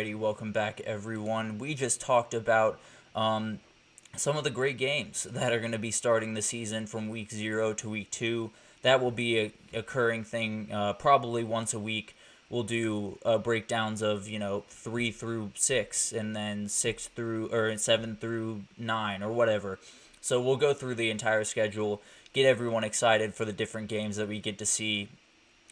Alrighty, welcome back, everyone. We just talked about some of the great games that are going to be starting the season from week 0 to week 2. That will be a occurring thing probably once a week. We'll do breakdowns of 3 through 6, and then 6 through or 7 through 9 or whatever. So we'll go through the entire schedule, get everyone excited for the different games that we get to see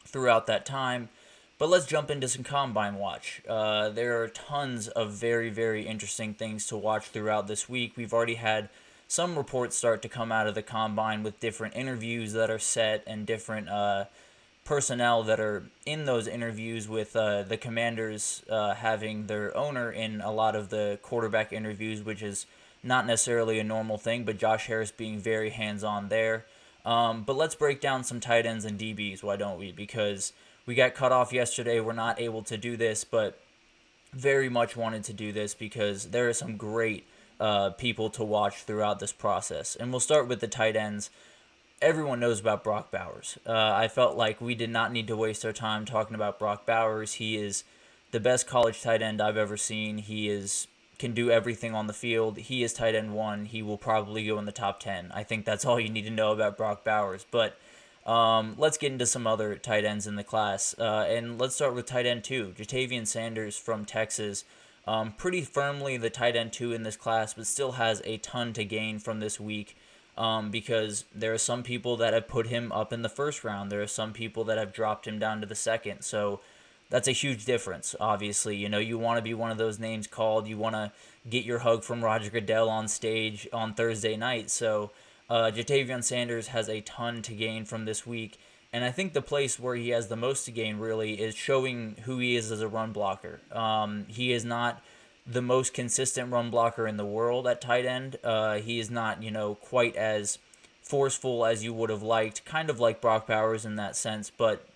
throughout that time. But let's jump into some Combine Watch. There are tons of very, very interesting things to watch throughout this week. We've already had some reports start to come out of the Combine with different interviews that are set and different personnel that are in those interviews, with the Commanders having their owner in a lot of the quarterback interviews, which is not necessarily a normal thing, but Josh Harris being very hands-on there. But let's break down some tight ends and DBs, why don't we? Because we got cut off yesterday. We're not able to do this, but very much wanted to do this because there are some great people to watch throughout this process. And we'll start with the tight ends. Everyone knows about Brock Bowers. I felt like we did not need to waste our time talking about Brock Bowers. He is the best college tight end I've ever seen. Can do everything on the field. He is tight end 1. He will probably go in the top 10. I think that's all you need to know about Brock Bowers. But let's get into some other tight ends in the class. And let's start with tight end 2, Ja'Tavion Sanders from Texas. Pretty firmly the tight end 2 in this class, but still has a ton to gain from this week. Because there are some people that have put him up in the first round. There are some people that have dropped him down to the second. So that's a huge difference, obviously. You want to be one of those names called. You want to get your hug from Roger Goodell on stage on Thursday night. So Ja'Tavion Sanders has a ton to gain from this week. And I think the place where he has the most to gain, really, is showing who he is as a run blocker. He is not the most consistent run blocker in the world at tight end. He is not, quite as forceful as you would have liked, kind of like Brock Bowers in that sense, but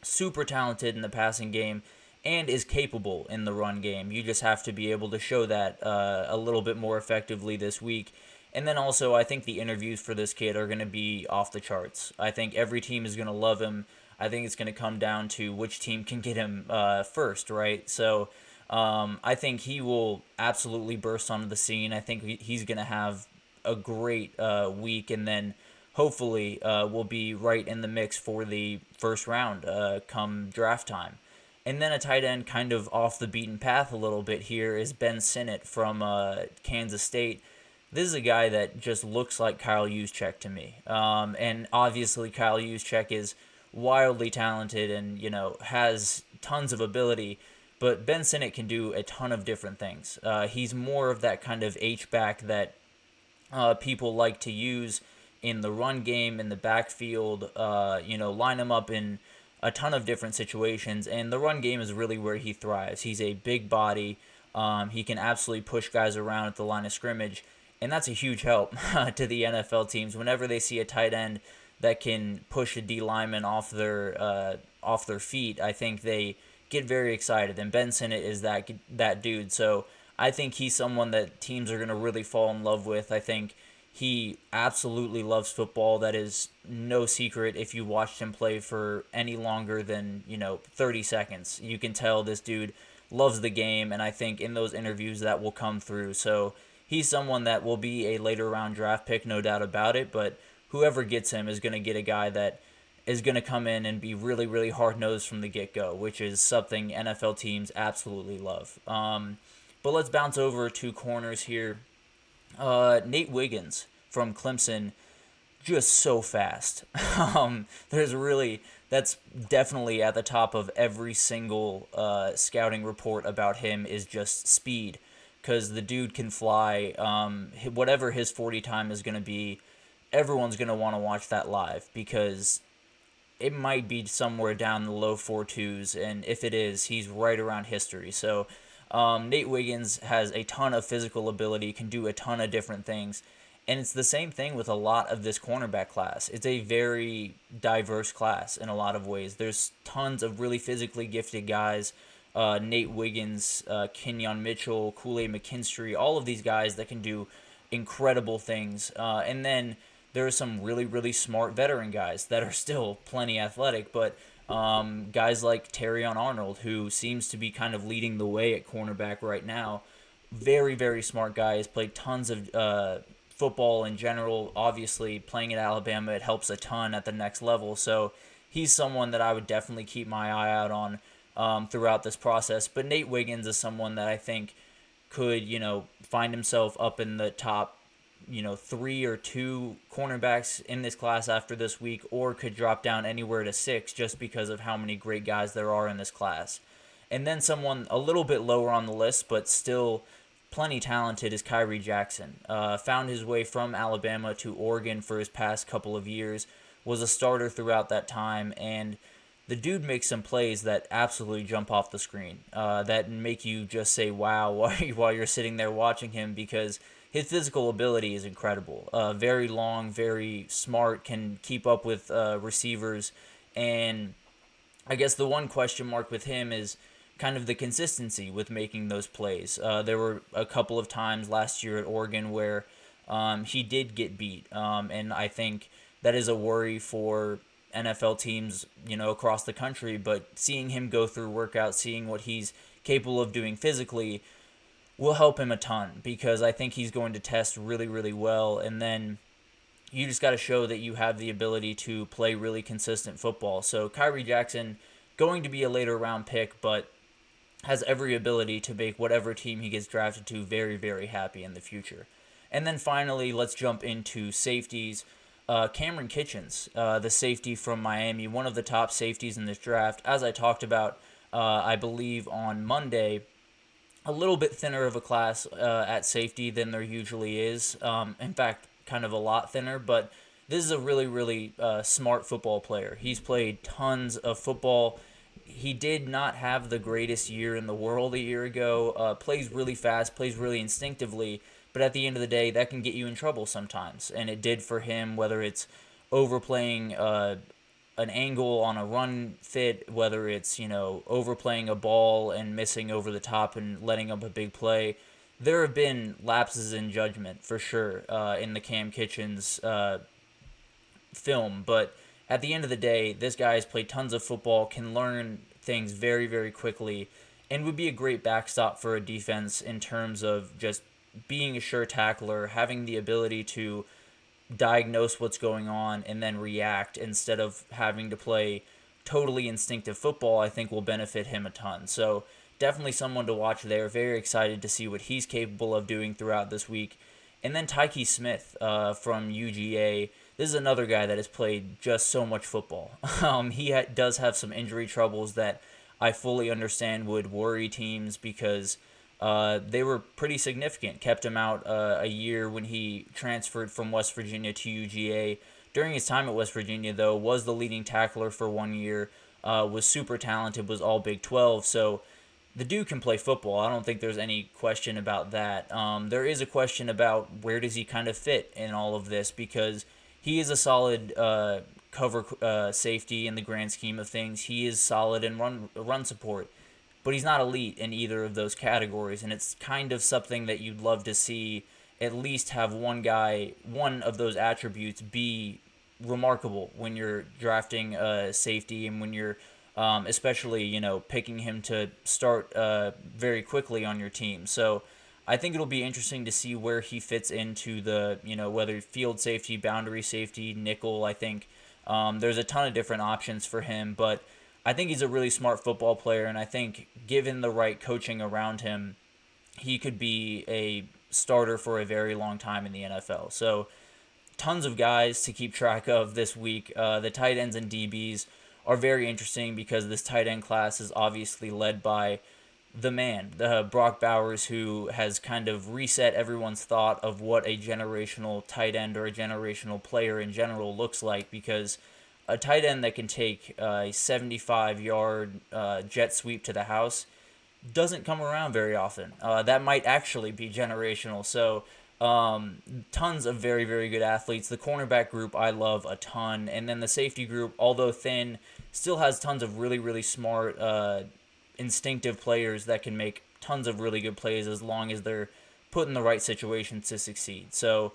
super talented in the passing game and is capable in the run game. You just have to be able to show that a little bit more effectively this week. And then also, I think the interviews for this kid are going to be off the charts. I think every team is going to love him. I think it's going to come down to which team can get him first, right? So I think he will absolutely burst onto the scene. I think he's going to have a great week, and then hopefully we'll be right in the mix for the first round come draft time. And then a tight end kind of off the beaten path a little bit here is Ben Sinnott from Kansas State. This is a guy that just looks like Kyle Juszczyk to me. And obviously Kyle Juszczyk is wildly talented and, has tons of ability. But Ben Sinnott can do a ton of different things. He's more of that kind of H-back that people like to use in the run game, in the backfield, line him up in a ton of different situations. And the run game is really where he thrives. He's a big body. He can absolutely push guys around at the line of scrimmage. And that's a huge help to the NFL teams. Whenever they see a tight end that can push a D lineman off their feet, I think they get very excited. And Ben Sinnott is that dude. So I think he's someone that teams are going to really fall in love with. I think he absolutely loves football. That is no secret if you watched him play for any longer than 30 seconds. You can tell this dude loves the game, and I think in those interviews that will come through. So he's someone that will be a later round draft pick, no doubt about it, but whoever gets him is going to get a guy that is going to come in and be really, really hard-nosed from the get-go, which is something NFL teams absolutely love. But let's bounce over to corners here. Nate Wiggins from Clemson, just so fast. That's definitely at the top of every single scouting report about him, is just speed. Because the dude can fly. Whatever his 40 time is going to be, everyone's going to want to watch that live, because it might be somewhere down the low 4.2s, and if it is, he's right around history. So Nate Wiggins has a ton of physical ability, can do a ton of different things, and it's the same thing with a lot of this cornerback class. It's a very diverse class in a lot of ways. There's tons of really physically gifted guys. Nate Wiggins, Kenyon Mitchell, Kool-Aid McKinstry, all of these guys that can do incredible things. And then there are some really, really smart veteran guys that are still plenty athletic, but Guys like Terrion Arnold, who seems to be kind of leading the way at cornerback right now. Very, very smart guy. Has played tons of football in general. Obviously, playing at Alabama, it helps a ton at the next level. So he's someone that I would definitely keep my eye out on throughout this process. But Nate Wiggins is someone that I think could, find himself up in the top, three or two cornerbacks in this class after this week, or could drop down anywhere to six just because of how many great guys there are in this class. And then someone a little bit lower on the list, but still plenty talented, is Kyrie Jackson. Found his way from Alabama to Oregon for his past couple of years, was a starter throughout that time, and the dude makes some plays that absolutely jump off the screen, that make you just say wow while you're sitting there watching him, because his physical ability is incredible. Very long, very smart, can keep up with receivers, and I guess the one question mark with him is kind of the consistency with making those plays. There were a couple of times last year at Oregon where he did get beat, and I think that is a worry for NFL teams, across the country. But seeing him go through workouts, seeing what he's capable of doing physically, will help him a ton, because I think he's going to test really, really well. And then you just got to show that you have the ability to play really consistent football. So Kyrie Jackson, going to be a later round pick, but has every ability to make whatever team he gets drafted to very, very happy in the future. And then finally, let's jump into safeties. Cameron Kitchens, the safety from Miami, one of the top safeties in this draft. As I talked about, I believe on Monday, a little bit thinner of a class at safety than there usually is. In fact, kind of a lot thinner, but this is a really, really smart football player. He's played tons of football. He did not have the greatest year in the world a year ago. Plays really fast, plays really instinctively, but at the end of the day, that can get you in trouble sometimes. And it did for him, whether it's overplaying an angle on a run fit, whether it's, overplaying a ball and missing over the top and letting up a big play. There have been lapses in judgment for sure in the Cam Kitchens film, but at the end of the day, this guy has played tons of football, can learn things very, very quickly, and would be a great backstop for a defense in terms of just being a sure tackler, having the ability to diagnose what's going on and then react instead of having to play totally instinctive football. I think will benefit him a ton. So definitely someone to watch there. Very excited to see what he's capable of doing throughout this week. And then Tyke Smith from UGA. This is another guy that has played just so much football. He does have some injury troubles that I fully understand would worry teams, because they were pretty significant. Kept him out a year when he transferred from West Virginia to UGA. During his time at West Virginia, though, was the leading tackler for 1 year, was super talented, was all Big 12. So the dude can play football. I don't think there's any question about that. There is a question about where does he kind of fit in all of this, because he is a solid cover safety in the grand scheme of things. He is solid in run support, but he's not elite in either of those categories, and it's kind of something that you'd love to see at least have one of those attributes be remarkable when you're drafting a safety, and when you're especially, picking him to start very quickly on your team. So I think it'll be interesting to see where he fits into the, whether field safety, boundary safety, nickel. I think there's a ton of different options for him, but I think he's a really smart football player, and I think given the right coaching around him, he could be a starter for a very long time in the NFL. So tons of guys to keep track of this week. The tight ends and DBs are very interesting, because this tight end class is obviously led by the man, Brock Bowers, who has kind of reset everyone's thought of what a generational tight end or a generational player in general looks like, because a tight end that can take a 75-yard jet sweep to the house doesn't come around very often. That might actually be generational. So tons of very, very good athletes. The cornerback group I love a ton. And then the safety group, although thin, still has tons of really, really smart, instinctive players that can make tons of really good plays as long as they're put in the right situations to succeed. So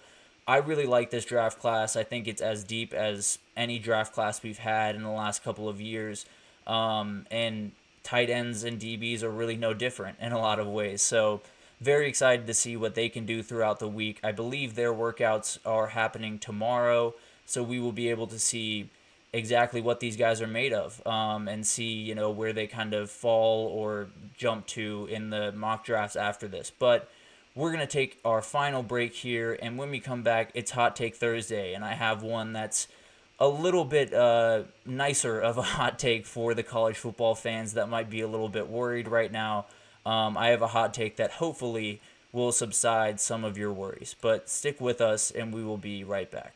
I really like this draft class. I think it's as deep as any draft class we've had in the last couple of years. And tight ends and DBs are really no different in a lot of ways. So very excited to see what they can do throughout the week. I believe their workouts are happening tomorrow, so we will be able to see exactly what these guys are made of, and see where they kind of fall or jump to in the mock drafts after this. But we're going to take our final break here, and when we come back, it's Hot Take Thursday, and I have one that's a little bit nicer of a hot take for the college football fans that might be a little bit worried right now. I have a hot take that hopefully will subside some of your worries. But stick with us, and we will be right back.